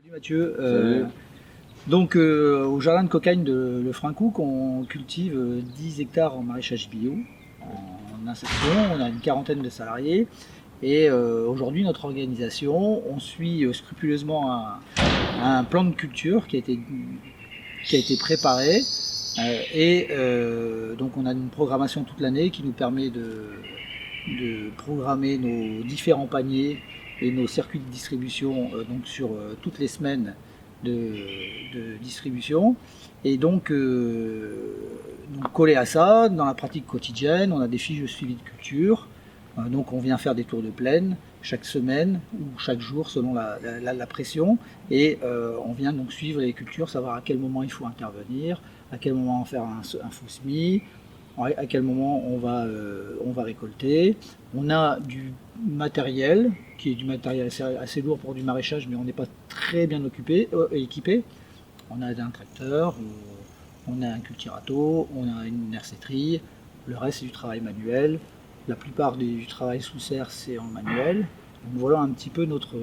Salut Mathieu. Salut. Au jardin de cocagne de Le Frincouc, on cultive 10 hectares en maraîchage bio, en insertion. On a une quarantaine de salariés. Et aujourd'hui, notre organisation, on suit scrupuleusement un plan de culture qui a été préparé. Donc, on a une programmation toute l'année qui nous permet de programmer nos différents paniers et nos circuits de distribution donc sur toutes les semaines de distribution. Et donc collé à ça, dans la pratique quotidienne, on a des fiches de suivi de culture. Donc on vient faire des tours de plaine chaque semaine ou chaque jour selon la pression. Et on vient donc suivre les cultures, savoir à quel moment il faut intervenir, à quel moment faire un faux semis, à quel moment on va récolter. On a du matériel, qui est du matériel assez lourd pour du maraîchage, mais on n'est pas très bien équipé. On a un tracteur, on a un cultirato, on a une herséterie, le reste c'est du travail manuel. La plupart du travail sous serre c'est en manuel. Donc voilà un petit peu notre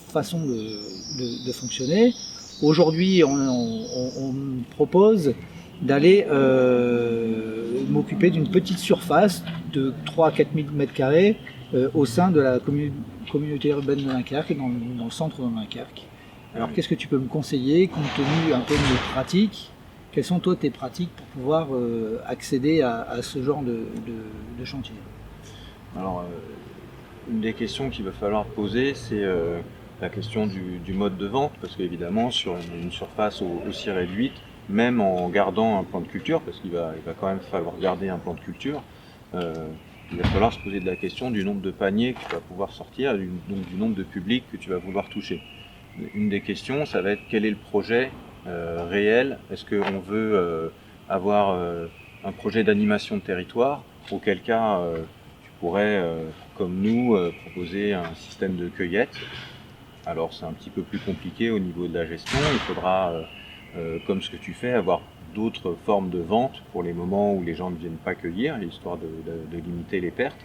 façon de fonctionner. Aujourd'hui on me propose d'aller m'occuper d'une petite surface de 3 à 4 000 m2 au sein de la communauté urbaine de Dunkerque, dans le centre de Dunkerque. Alors qu'est-ce que tu peux me conseiller compte tenu un peu de mes pratiques? Quelles sont toi tes pratiques pour pouvoir accéder à ce genre de chantier? Alors, une des questions qu'il va falloir poser, c'est la question du mode de vente, parce qu'évidemment, sur une surface aussi réduite, même en gardant un plan de culture, parce qu'il va quand même falloir garder un plan de culture, il va falloir se poser de la question du nombre de paniers que tu vas pouvoir sortir, donc du nombre de publics que tu vas vouloir toucher. Une des questions, ça va être quel est le projet réel? Est-ce qu'on veut avoir un projet d'animation de territoire, auquel cas tu pourrais, comme nous, proposer un système de cueillette. Alors c'est un petit peu plus compliqué au niveau de la gestion, il faudra, comme ce que tu fais, avoir d'autres formes de vente pour les moments où les gens ne viennent pas cueillir, histoire de limiter les pertes,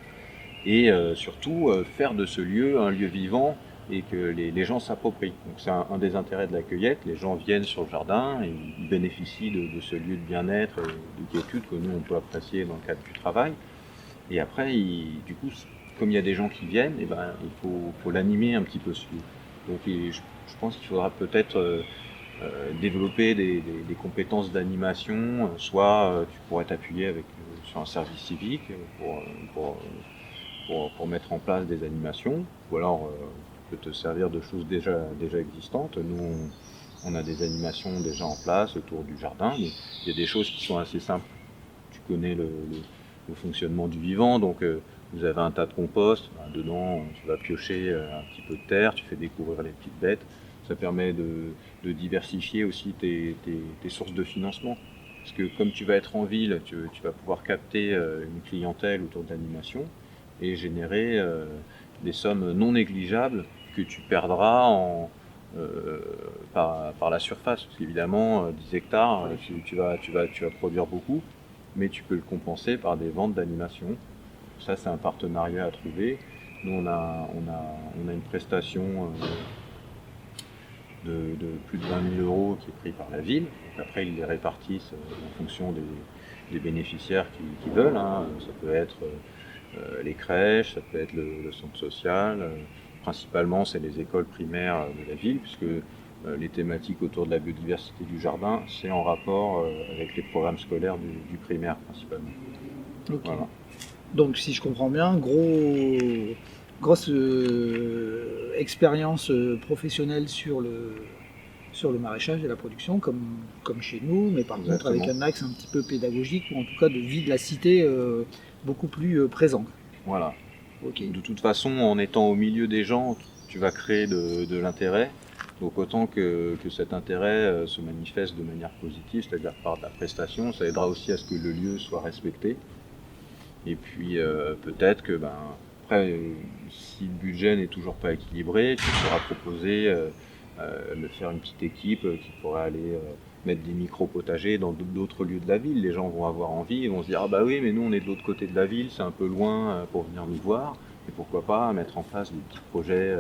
et surtout faire de ce lieu un lieu vivant et que les gens s'approprient. Donc c'est un des intérêts de la cueillette, les gens viennent sur le jardin et ils bénéficient de ce lieu de bien-être et de quiétude que nous on peut apprécier dans le cadre du travail. Et après, du coup, comme il y a des gens qui viennent, et ben, il faut l'animer un petit peu ce lieu. Donc je pense qu'il faudra peut-être développer des compétences d'animation, soit tu pourrais t'appuyer sur un service civique pour mettre en place des animations, ou alors tu peux te servir de choses déjà existantes. Nous, on a des animations déjà en place autour du jardin, mais il y a des choses qui sont assez simples. Tu connais le fonctionnement du vivant, donc vous avez un tas de compost, dedans tu vas piocher un petit peu de terre, tu fais découvrir les petites bêtes. Ça permet de diversifier aussi tes sources de financement. Parce que comme tu vas être en ville, tu vas pouvoir capter une clientèle autour de l'animation et générer des sommes non négligeables que tu perdras par la surface. Parce qu'évidemment, 10 hectares, tu vas produire beaucoup, mais tu peux le compenser par des ventes d'animation. Ça, c'est un partenariat à trouver. Nous, on a une prestation de plus de 20 000 euros qui est pris par la ville. Donc après, ils les répartissent en fonction des bénéficiaires qui veulent. Ça peut être les crèches, ça peut être le centre social. Principalement, c'est les écoles primaires de la ville, puisque les thématiques autour de la biodiversité du jardin, c'est en rapport avec les programmes scolaires du primaire principalement. Ok. Voilà. Donc si je comprends bien, grosse expérience professionnelle sur le maraîchage et la production, comme chez nous, mais par contre avec un axe un petit peu pédagogique, ou en tout cas de vie de la cité beaucoup plus présent. Voilà. Okay. De toute façon, en étant au milieu des gens, tu vas créer de l'intérêt. Donc autant que cet intérêt se manifeste de manière positive, c'est-à-dire par de la prestation, ça aidera aussi à ce que le lieu soit respecté. Et puis peut-être que après, si le budget n'est toujours pas équilibré, tu pourras proposer de faire une petite équipe qui pourrait aller mettre des micro-potagers dans d'autres lieux de la ville. Les gens vont avoir envie, ils vont se dire ah bah oui, mais nous on est de l'autre côté de la ville, c'est un peu loin pour venir nous voir. Et pourquoi pas mettre en place des petits projets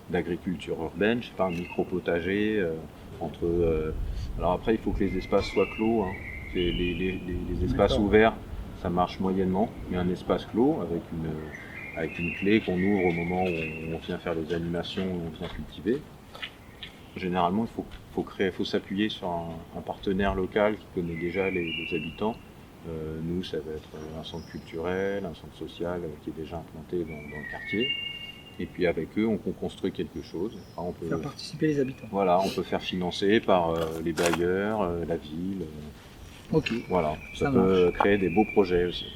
d'agriculture urbaine, je sais pas, un micro-potager alors après, il faut que les espaces soient clos, hein. Les espaces D'accord. ouverts, ça marche moyennement, mais un espace clos avec une clé qu'on ouvre au moment où on vient faire les animations, où on vient cultiver. Généralement, faut s'appuyer sur un partenaire local qui connaît déjà les habitants. Nous, ça va être un centre culturel, un centre social qui est déjà implanté dans le quartier. Et puis avec eux, on construit quelque chose. Enfin, Faire participer les habitants. voilà, on peut faire financer par les bailleurs, la ville. Ok, Voilà, ça ça peut marche. créer des beaux projets aussi.